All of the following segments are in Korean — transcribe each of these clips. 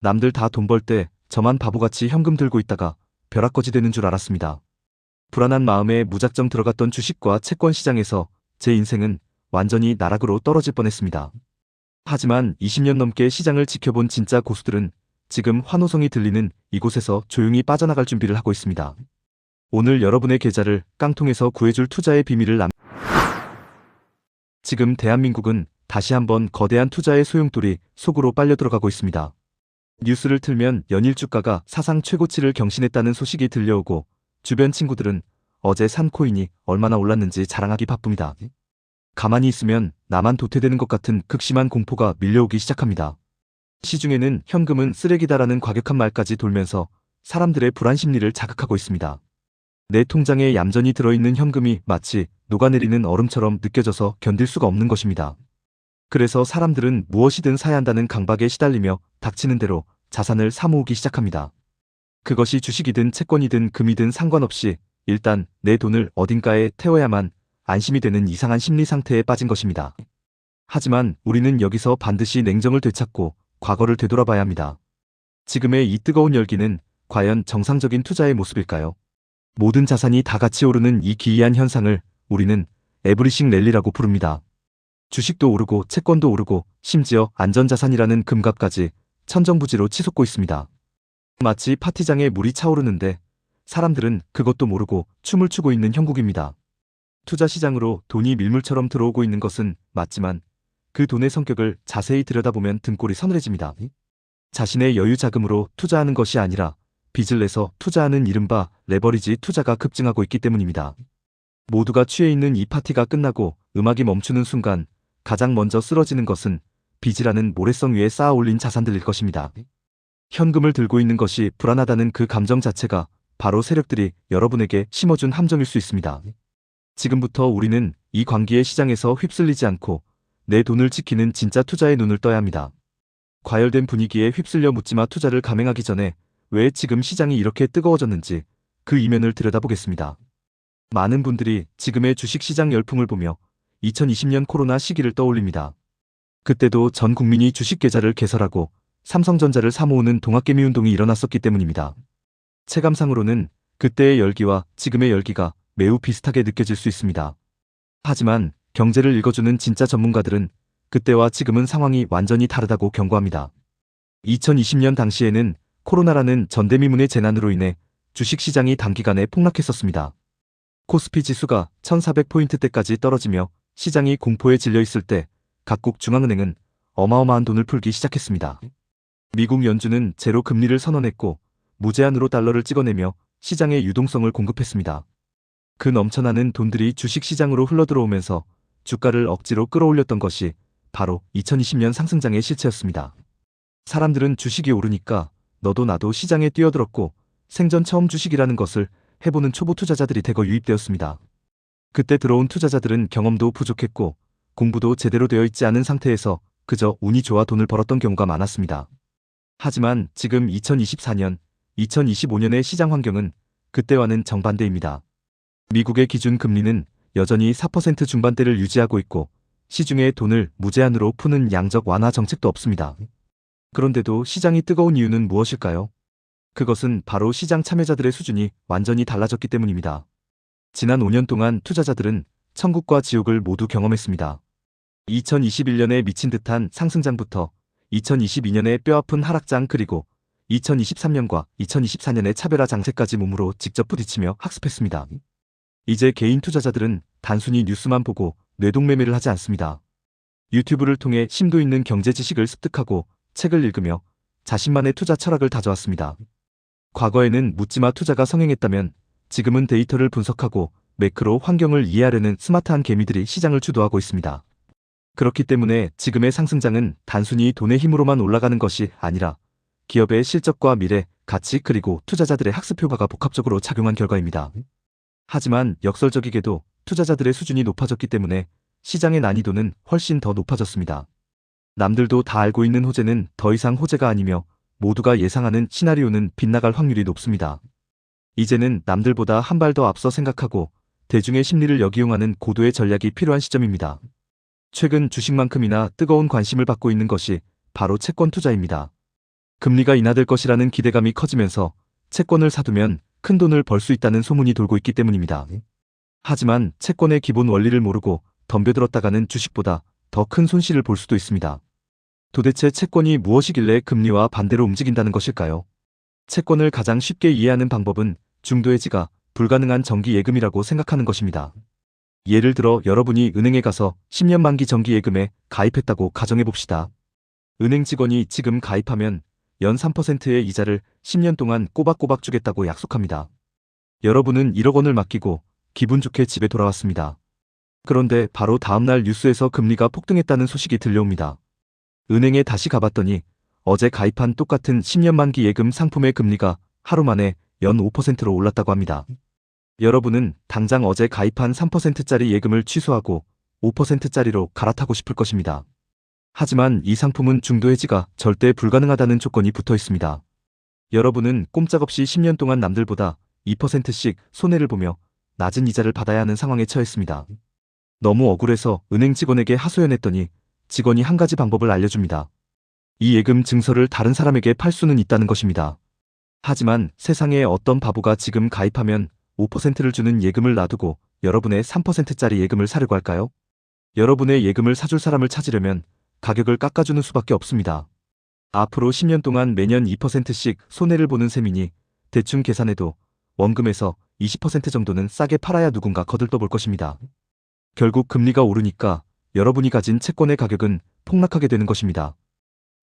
남들 다 돈 벌 때 저만 바보같이 현금 들고 있다가 벼락거지 되는 줄 알았습니다. 불안한 마음에 무작정 들어갔던 주식과 채권 시장에서 제 인생은 완전히 나락으로 떨어질 뻔했습니다. 하지만 20년 넘게 시장을 지켜본 진짜 고수들은 지금 환호성이 들리는 이곳에서 조용히 빠져나갈 준비를 하고 있습니다. 오늘 여러분의 계좌를 깡통에서 구해줄 투자의 비밀을 지금 대한민국은 다시 한번 거대한 투자의 소용돌이 속으로 빨려 들어가고 있습니다. 뉴스를 틀면 연일 주가가 사상 최고치를 경신했다는 소식이 들려오고 주변 친구들은 어제 산 코인이 얼마나 올랐는지 자랑하기 바쁩니다. 가만히 있으면 나만 도태되는 것 같은 극심한 공포가 밀려오기 시작합니다. 시중에는 현금은 쓰레기다라는 과격한 말까지 돌면서 사람들의 불안 심리를 자극하고 있습니다. 내 통장에 얌전히 들어있는 현금이 마치 녹아내리는 얼음처럼 느껴져서 견딜 수가 없는 것입니다. 그래서 사람들은 무엇이든 사야 한다는 강박에 시달리며 닥치는 대로 자산을 사모으기 시작합니다. 그것이 주식이든 채권이든 금이든 상관없이 일단 내 돈을 어딘가에 태워야만 안심이 되는 이상한 심리 상태에 빠진 것입니다. 하지만 우리는 여기서 반드시 냉정을 되찾고 과거를 되돌아봐야 합니다. 지금의 이 뜨거운 열기는 과연 정상적인 투자의 모습일까요? 모든 자산이 다 같이 오르는 이 기이한 현상을 우리는 에브리싱 랠리라고 부릅니다. 주식도 오르고 채권도 오르고 심지어 안전자산이라는 금값까지 천정부지로 치솟고 있습니다. 마치 파티장에 물이 차오르는데 사람들은 그것도 모르고 춤을 추고 있는 형국입니다. 투자 시장으로 돈이 밀물처럼 들어오고 있는 것은 맞지만 그 돈의 성격을 자세히 들여다보면 등골이 서늘해집니다. 자신의 여유 자금으로 투자하는 것이 아니라 빚을 내서 투자하는 이른바 레버리지 투자가 급증하고 있기 때문입니다. 모두가 취해 있는 이 파티가 끝나고 음악이 멈추는 순간 가장 먼저 쓰러지는 것은 빚이라는 모래성 위에 쌓아 올린 자산들일 것입니다. 현금을 들고 있는 것이 불안하다는 그 감정 자체가 바로 세력들이 여러분에게 심어준 함정일 수 있습니다. 지금부터 우리는 이 광기의 시장에서 휩쓸리지 않고 내 돈을 지키는 진짜 투자에 눈을 떠야 합니다. 과열된 분위기에 휩쓸려 묻지마 투자를 감행하기 전에 왜 지금 시장이 이렇게 뜨거워졌는지 그 이면을 들여다보겠습니다. 많은 분들이 지금의 주식시장 열풍을 보며 2020년 코로나 시기를 떠올립니다. 그때도 전 국민이 주식 계좌를 개설하고 삼성전자를 사모으는 동학개미 운동이 일어났었기 때문입니다. 체감상으로는 그때의 열기와 지금의 열기가 매우 비슷하게 느껴질 수 있습니다. 하지만 경제를 읽어주는 진짜 전문가들은 그때와 지금은 상황이 완전히 다르다고 경고합니다. 2020년 당시에는 코로나라는 전대미문의 재난으로 인해 주식시장이 단기간에 폭락했었습니다. 코스피 지수가 1400포인트대까지 떨어지며 시장이 공포에 질려 있을 때 각국 중앙은행은 어마어마한 돈을 풀기 시작했습니다. 미국 연준은 제로 금리를 선언했고 무제한으로 달러를 찍어내며 시장에 유동성을 공급했습니다. 그 넘쳐나는 돈들이 주식시장으로 흘러들어오면서 주가를 억지로 끌어올렸던 것이 바로 2020년 상승장의 실체였습니다. 사람들은 주식이 오르니까 너도 나도 시장에 뛰어들었고 생전 처음 주식이라는 것을 해보는 초보 투자자들이 대거 유입되었습니다. 그때 들어온 투자자들은 경험도 부족했고 공부도 제대로 되어 있지 않은 상태에서 그저 운이 좋아 돈을 벌었던 경우가 많았습니다. 하지만 지금 2024년, 2025년의 시장 환경은 그때와는 정반대입니다. 미국의 기준 금리는 여전히 4% 중반대를 유지하고 있고 시중에 돈을 무제한으로 푸는 양적 완화 정책도 없습니다. 그런데도 시장이 뜨거운 이유는 무엇일까요? 그것은 바로 시장 참여자들의 수준이 완전히 달라졌기 때문입니다. 지난 5년 동안 투자자들은 천국과 지옥을 모두 경험했습니다. 2021년에 미친 듯한 상승장부터 2022년의 뼈아픈 하락장 그리고 2023년과 2024년의 차별화 장세까지 몸으로 직접 부딪히며 학습했습니다. 이제 개인 투자자들은 단순히 뉴스만 보고 뇌동매매를 하지 않습니다. 유튜브를 통해 심도 있는 경제 지식을 습득하고 책을 읽으며 자신만의 투자 철학을 다져왔습니다. 과거에는 묻지마 투자가 성행했다면 지금은 데이터를 분석하고 매크로 환경을 이해하려는 스마트한 개미들이 시장을 주도하고 있습니다. 그렇기 때문에 지금의 상승장은 단순히 돈의 힘으로만 올라가는 것이 아니라 기업의 실적과 미래, 가치 그리고 투자자들의 학습 효과가 복합적으로 작용한 결과입니다. 하지만 역설적이게도 투자자들의 수준이 높아졌기 때문에 시장의 난이도는 훨씬 더 높아졌습니다. 남들도 다 알고 있는 호재는 더 이상 호재가 아니며 모두가 예상하는 시나리오는 빗나갈 확률이 높습니다. 이제는 남들보다 한 발 더 앞서 생각하고 대중의 심리를 역이용하는 고도의 전략이 필요한 시점입니다. 최근 주식만큼이나 뜨거운 관심을 받고 있는 것이 바로 채권 투자입니다. 금리가 인하될 것이라는 기대감이 커지면서 채권을 사두면 큰 돈을 벌 수 있다는 소문이 돌고 있기 때문입니다. 하지만 채권의 기본 원리를 모르고 덤벼들었다가는 주식보다 더 큰 손실을 볼 수도 있습니다. 도대체 채권이 무엇이길래 금리와 반대로 움직인다는 것일까요? 채권을 가장 쉽게 이해하는 방법은 중도 해지가 불가능한 정기 예금이라고 생각하는 것입니다. 예를 들어 여러분이 은행에 가서 10년 만기 정기 예금에 가입했다고 가정해 봅시다. 은행 직원이 지금 가입하면 연 3%의 이자를 10년 동안 꼬박꼬박 주겠다고 약속합니다. 여러분은 1억 원을 맡기고 기분 좋게 집에 돌아왔습니다. 그런데 바로 다음날 뉴스에서 금리가 폭등했다는 소식이 들려옵니다. 은행에 다시 가봤더니 어제 가입한 똑같은 10년 만기 예금 상품의 금리가 하루 만에 연 5%로 올랐다고 합니다. 여러분은 당장 어제 가입한 3%짜리 예금을 취소하고 5%짜리로 갈아타고 싶을 것입니다. 하지만 이 상품은 중도 해지가 절대 불가능하다는 조건이 붙어 있습니다. 여러분은 꼼짝없이 10년 동안 남들보다 2%씩 손해를 보며 낮은 이자를 받아야 하는 상황에 처했습니다. 너무 억울해서 은행 직원에게 하소연했더니 직원이 한 가지 방법을 알려줍니다. 이 예금 증서를 다른 사람에게 팔 수는 있다는 것입니다. 하지만 세상에 어떤 바보가 지금 가입하면 5%를 주는 예금을 놔두고 여러분의 3%짜리 예금을 사려고 할까요? 여러분의 예금을 사줄 사람을 찾으려면 가격을 깎아주는 수밖에 없습니다. 앞으로 10년 동안 매년 2%씩 손해를 보는 셈이니 대충 계산해도 원금에서 20% 정도는 싸게 팔아야 누군가 거들떠볼 것입니다. 결국 금리가 오르니까 여러분이 가진 채권의 가격은 폭락하게 되는 것입니다.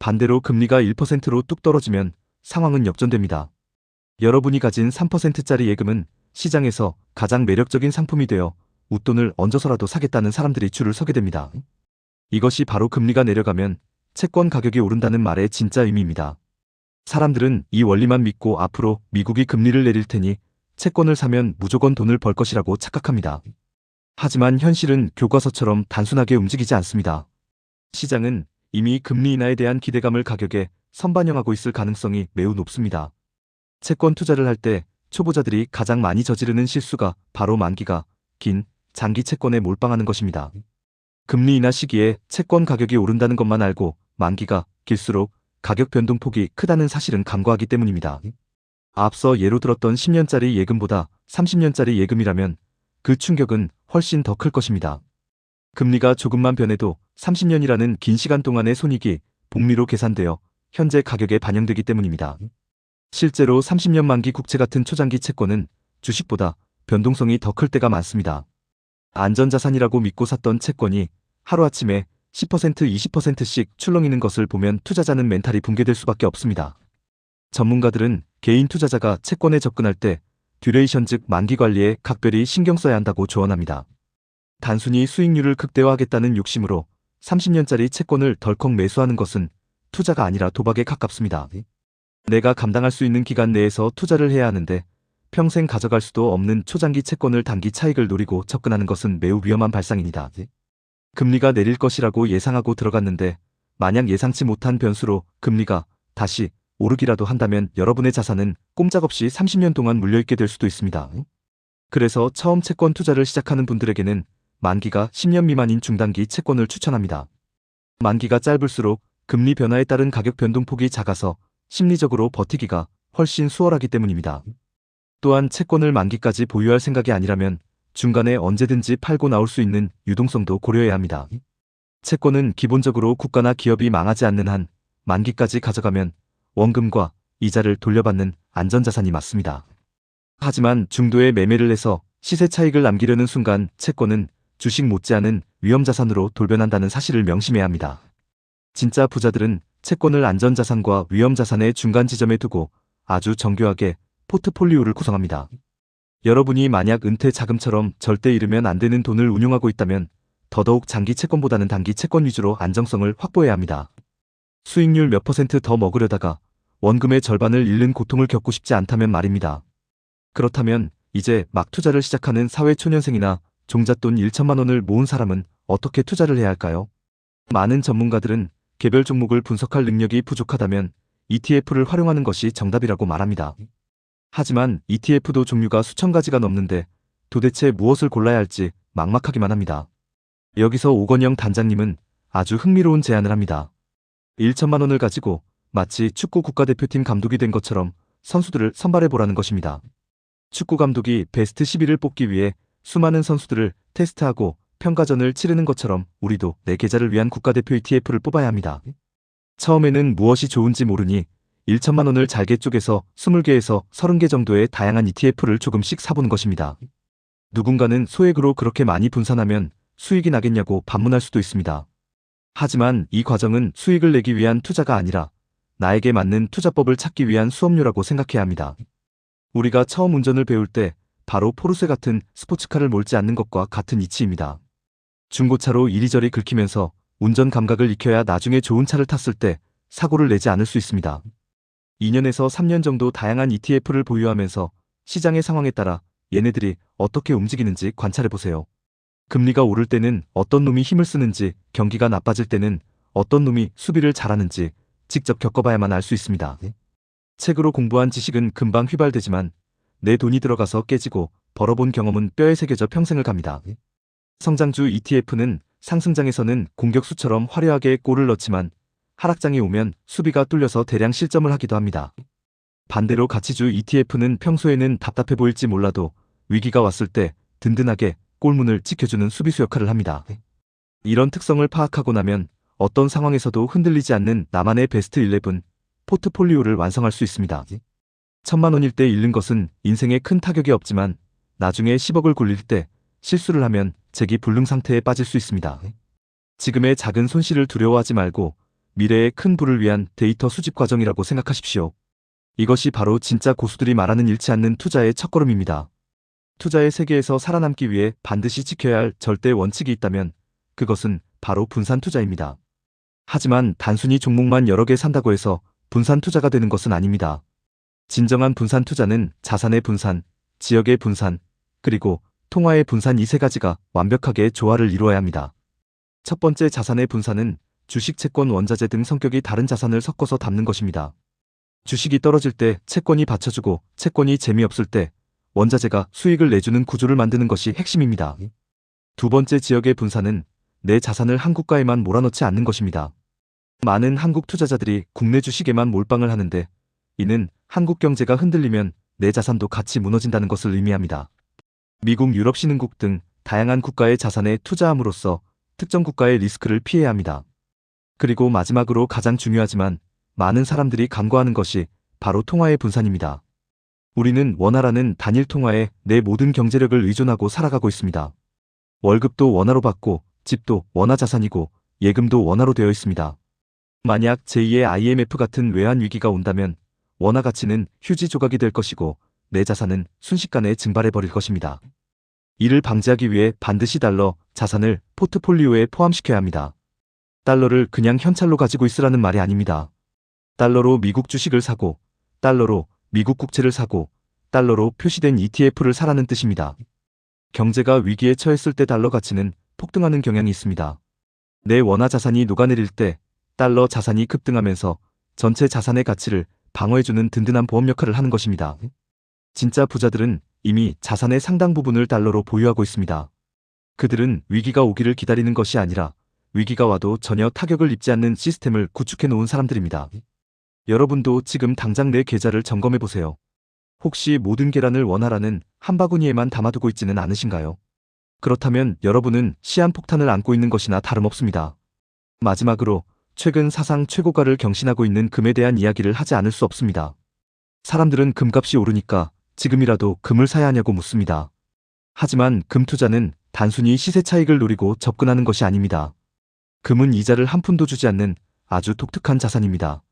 반대로 금리가 1%로 뚝 떨어지면 상황은 역전됩니다. 여러분이 가진 3%짜리 예금은 시장에서 가장 매력적인 상품이 되어 웃돈을 얹어서라도 사겠다는 사람들이 줄을 서게 됩니다. 이것이 바로 금리가 내려가면 채권 가격이 오른다는 말의 진짜 의미입니다. 사람들은 이 원리만 믿고 앞으로 미국이 금리를 내릴 테니 채권을 사면 무조건 돈을 벌 것이라고 착각합니다. 하지만 현실은 교과서처럼 단순하게 움직이지 않습니다. 시장은 이미 금리 인하에 대한 기대감을 가격에 선반영하고 있을 가능성이 매우 높습니다. 채권 투자를 할 때 초보자들이 가장 많이 저지르는 실수가 바로 만기가 긴 장기 채권에 몰빵하는 것입니다. 금리 인하 시기에 채권 가격이 오른다는 것만 알고 만기가 길수록 가격 변동폭이 크다는 사실은 간과하기 때문입니다. 앞서 예로 들었던 10년짜리 예금보다 30년짜리 예금이라면 그 충격은 훨씬 더 클 것입니다. 금리가 조금만 변해도 30년이라는 긴 시간 동안의 손익이 복리로 계산되어 현재 가격에 반영되기 때문입니다. 실제로 30년 만기 국채 같은 초장기 채권은 주식보다 변동성이 더 클 때가 많습니다. 안전자산이라고 믿고 샀던 채권이 하루아침에 10%, 20%씩 출렁이는 것을 보면 투자자는 멘탈이 붕괴될 수밖에 없습니다. 전문가들은 개인 투자자가 채권에 접근할 때 듀레이션 즉 만기 관리에 각별히 신경 써야 한다고 조언합니다. 단순히 수익률을 극대화하겠다는 욕심으로 30년짜리 채권을 덜컥 매수하는 것은 투자가 아니라 도박에 가깝습니다. 내가 감당할 수 있는 기간 내에서 투자를 해야 하는데 평생 가져갈 수도 없는 초장기 채권을 단기 차익을 노리고 접근하는 것은 매우 위험한 발상입니다. 금리가 내릴 것이라고 예상하고 들어갔는데 만약 예상치 못한 변수로 금리가 다시 오르기라도 한다면 여러분의 자산은 꼼짝없이 30년 동안 물려있게 될 수도 있습니다. 그래서 처음 채권 투자를 시작하는 분들에게는 만기가 10년 미만인 중단기 채권을 추천합니다. 만기가 짧을수록 금리 변화에 따른 가격 변동폭이 작아서 심리적으로 버티기가 훨씬 수월하기 때문입니다. 또한 채권을 만기까지 보유할 생각이 아니라면 중간에 언제든지 팔고 나올 수 있는 유동성도 고려해야 합니다. 채권은 기본적으로 국가나 기업이 망하지 않는 한 만기까지 가져가면 원금과 이자를 돌려받는 안전자산이 맞습니다. 하지만 중도에 매매를 해서 시세 차익을 남기려는 순간 채권은 주식 못지않은 위험자산으로 돌변한다는 사실을 명심해야 합니다. 진짜 부자들은 채권을 안전자산과 위험자산의 중간 지점에 두고 아주 정교하게 포트폴리오를 구성합니다. 여러분이 만약 은퇴 자금처럼 절대 잃으면 안 되는 돈을 운용하고 있다면 더더욱 장기 채권보다는 단기 채권 위주로 안정성을 확보해야 합니다. 수익률 몇 % 더 먹으려다가 원금의 절반을 잃는 고통을 겪고 싶지 않다면 말입니다. 그렇다면 이제 막 투자를 시작하는 사회초년생이나 종잣돈 1천만 원을 모은 사람은 어떻게 투자를 해야 할까요? 많은 전문가들은 개별 종목을 분석할 능력이 부족하다면 ETF를 활용하는 것이 정답이라고 말합니다. 하지만 ETF도 종류가 수천 가지가 넘는데 도대체 무엇을 골라야 할지 막막하기만 합니다. 여기서 오건영 단장님은 아주 흥미로운 제안을 합니다. 1천만 원을 가지고 마치 축구 국가대표팀 감독이 된 것처럼 선수들을 선발해보라는 것입니다. 축구 감독이 베스트 11을 뽑기 위해 수많은 선수들을 테스트하고 평가전을 치르는 것처럼 우리도 내 계좌를 위한 국가대표 ETF를 뽑아야 합니다. 처음에는 무엇이 좋은지 모르니 1천만 원을 잘게 쪼개서 20개에서 30개 정도의 다양한 ETF를 조금씩 사보는 것입니다. 누군가는 소액으로 그렇게 많이 분산하면 수익이 나겠냐고 반문할 수도 있습니다. 하지만 이 과정은 수익을 내기 위한 투자가 아니라 나에게 맞는 투자법을 찾기 위한 수업료라고 생각해야 합니다. 우리가 처음 운전을 배울 때 바로 포르쉐 같은 스포츠카를 몰지 않는 것과 같은 이치입니다. 중고차로 이리저리 긁히면서 운전 감각을 익혀야 나중에 좋은 차를 탔을 때 사고를 내지 않을 수 있습니다. 2년에서 3년 정도 다양한 ETF를 보유하면서 시장의 상황에 따라 얘네들이 어떻게 움직이는지 관찰해보세요. 금리가 오를 때는 어떤 놈이 힘을 쓰는지, 경기가 나빠질 때는 어떤 놈이 수비를 잘하는지 직접 겪어봐야만 알 수 있습니다. 책으로 공부한 지식은 금방 휘발되지만 내 돈이 들어가서 깨지고 벌어본 경험은 뼈에 새겨져 평생을 갑니다. 성장주 ETF는 상승장에서는 공격수처럼 화려하게 골을 넣지만 하락장이 오면 수비가 뚫려서 대량 실점을 하기도 합니다. 반대로 가치주 ETF는 평소에는 답답해 보일지 몰라도 위기가 왔을 때 든든하게 골문을 지켜주는 수비수 역할을 합니다. 이런 특성을 파악하고 나면 어떤 상황에서도 흔들리지 않는 나만의 베스트 11 포트폴리오를 완성할 수 있습니다. 1,000만 원일 때 잃는 것은 인생에 큰 타격이 없지만 나중에 10억을 굴릴 때 실수를 하면 재기 불능 상태에 빠질 수 있습니다. 지금의 작은 손실을 두려워하지 말고 미래의 큰 부를 위한 데이터 수집 과정이라고 생각하십시오. 이것이 바로 진짜 고수들이 말하는 잃지 않는 투자의 첫걸음입니다. 투자의 세계에서 살아남기 위해 반드시 지켜야 할 절대 원칙이 있다면 그것은 바로 분산 투자입니다. 하지만 단순히 종목만 여러 개 산다고 해서 분산 투자가 되는 것은 아닙니다. 진정한 분산 투자는 자산의 분산, 지역의 분산, 그리고 통화의 분산 이 세 가지가 완벽하게 조화를 이루어야 합니다. 첫 번째 자산의 분산은 주식, 채권, 원자재 등 성격이 다른 자산을 섞어서 담는 것입니다. 주식이 떨어질 때 채권이 받쳐주고 채권이 재미없을 때 원자재가 수익을 내주는 구조를 만드는 것이 핵심입니다. 두 번째 지역의 분산은 내 자산을 한 국가에만 몰아넣지 않는 것입니다. 많은 한국 투자자들이 국내 주식에만 몰빵을 하는데 이는 한국 경제가 흔들리면 내 자산도 같이 무너진다는 것을 의미합니다. 미국, 유럽 신흥국 등 다양한 국가의 자산에 투자함으로써 특정 국가의 리스크를 피해야 합니다. 그리고 마지막으로 가장 중요하지만 많은 사람들이 간과하는 것이 바로 통화의 분산입니다. 우리는 원화라는 단일 통화에 내 모든 경제력을 의존하고 살아가고 있습니다. 월급도 원화로 받고 집도 원화 자산이고 예금도 원화로 되어 있습니다. 만약 제2의 IMF 같은 외환 위기가 온다면 원화 가치는 휴지 조각이 될 것이고 내 자산은 순식간에 증발해버릴 것입니다. 이를 방지하기 위해 반드시 달러, 자산을 포트폴리오에 포함시켜야 합니다. 달러를 그냥 현찰로 가지고 있으라는 말이 아닙니다. 달러로 미국 주식을 사고, 달러로 미국 국채를 사고, 달러로 표시된 ETF를 사라는 뜻입니다. 경제가 위기에 처했을 때 달러 가치는 폭등하는 경향이 있습니다. 내 원화 자산이 녹아내릴 때 달러 자산이 급등하면서 전체 자산의 가치를 방어해주는 든든한 보험 역할을 하는 것입니다. 진짜 부자들은 이미 자산의 상당 부분을 달러로 보유하고 있습니다. 그들은 위기가 오기를 기다리는 것이 아니라 위기가 와도 전혀 타격을 입지 않는 시스템을 구축해 놓은 사람들입니다. 여러분도 지금 당장 내 계좌를 점검해 보세요. 혹시 모든 계란을 원화라는 한 바구니에만 담아두고 있지는 않으신가요? 그렇다면 여러분은 시한폭탄을 안고 있는 것이나 다름없습니다. 마지막으로 최근 사상 최고가를 경신하고 있는 금에 대한 이야기를 하지 않을 수 없습니다. 사람들은 금값이 오르니까 지금이라도 금을 사야 하냐고 묻습니다. 하지만 금 투자는 단순히 시세 차익을 노리고 접근하는 것이 아닙니다. 금은 이자를 한 푼도 주지 않는 아주 독특한 자산입니다.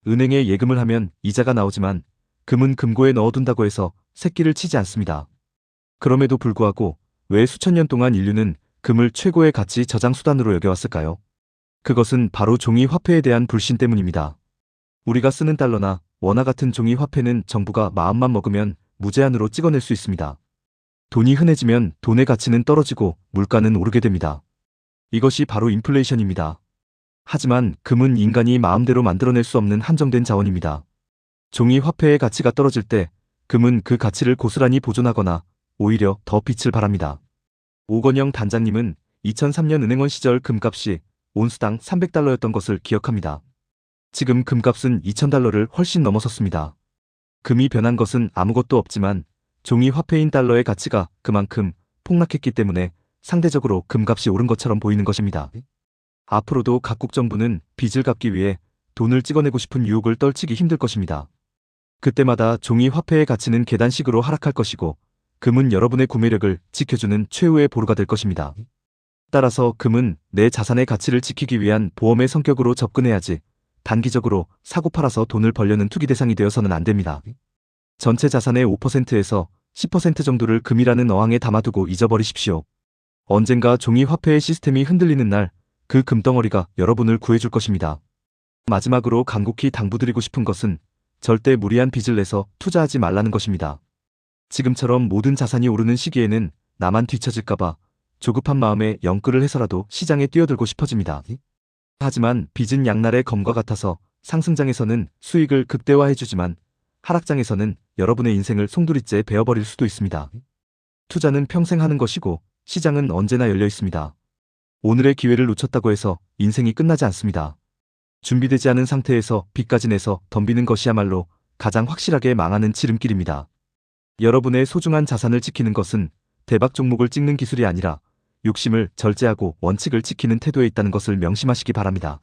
은행에 예금을 하면 이자가 나오지만 금은 금고에 넣어둔다고 해서 새끼를 치지 않습니다. 그럼에도 불구하고 왜 수천 년 동안 인류는 금을 최고의 가치 저장 수단으로 여겨왔을까요? 그것은 바로 종이 화폐에 대한 불신 때문입니다. 우리가 쓰는 달러나 원화 같은 종이 화폐는 정부가 마음만 먹으면 무제한으로 찍어낼 수 있습니다. 돈이 흔해지면 돈의 가치는 떨어지고 물가는 오르게 됩니다. 이것이 바로 인플레이션입니다. 하지만 금은 인간이 마음대로 만들어낼 수 없는 한정된 자원입니다. 종이 화폐의 가치가 떨어질 때 금은 그 가치를 고스란히 보존하거나 오히려 더 빛을 발합니다. 오건영 단장님은 2003년 은행원 시절 금값이 온수당 300달러였던 것을 기억합니다. 지금 금값은 2,000달러를 훨씬 넘어섰습니다. 금이 변한 것은 아무것도 없지만 종이 화폐인 달러의 가치가 그만큼 폭락했기 때문에 상대적으로 금값이 오른 것처럼 보이는 것입니다. 앞으로도 각국 정부는 빚을 갚기 위해 돈을 찍어내고 싶은 유혹을 떨치기 힘들 것입니다. 그때마다 종이 화폐의 가치는 계단식으로 하락할 것이고 금은 여러분의 구매력을 지켜주는 최후의 보루가 될 것입니다. 따라서 금은 내 자산의 가치를 지키기 위한 보험의 성격으로 접근해야지 단기적으로 사고 팔아서 돈을 벌려는 투기 대상이 되어서는 안 됩니다. 전체 자산의 5%에서 10% 정도를 금이라는 어항에 담아두고 잊어버리십시오. 언젠가 종이 화폐의 시스템이 흔들리는 날 그 금덩어리가 여러분을 구해줄 것입니다. 마지막으로 간곡히 당부드리고 싶은 것은 절대 무리한 빚을 내서 투자하지 말라는 것입니다. 지금처럼 모든 자산이 오르는 시기에는 나만 뒤처질까봐 조급한 마음에 영끌을 해서라도 시장에 뛰어들고 싶어집니다. 하지만 빚은 양날의 검과 같아서 상승장에서는 수익을 극대화해주지만 하락장에서는 여러분의 인생을 송두리째 베어버릴 수도 있습니다. 투자는 평생 하는 것이고 시장은 언제나 열려 있습니다. 오늘의 기회를 놓쳤다고 해서 인생이 끝나지 않습니다. 준비되지 않은 상태에서 빚까지 내서 덤비는 것이야말로 가장 확실하게 망하는 지름길입니다. 여러분의 소중한 자산을 지키는 것은 대박 종목을 찍는 기술이 아니라 욕심을 절제하고 원칙을 지키는 태도에 있다는 것을 명심하시기 바랍니다.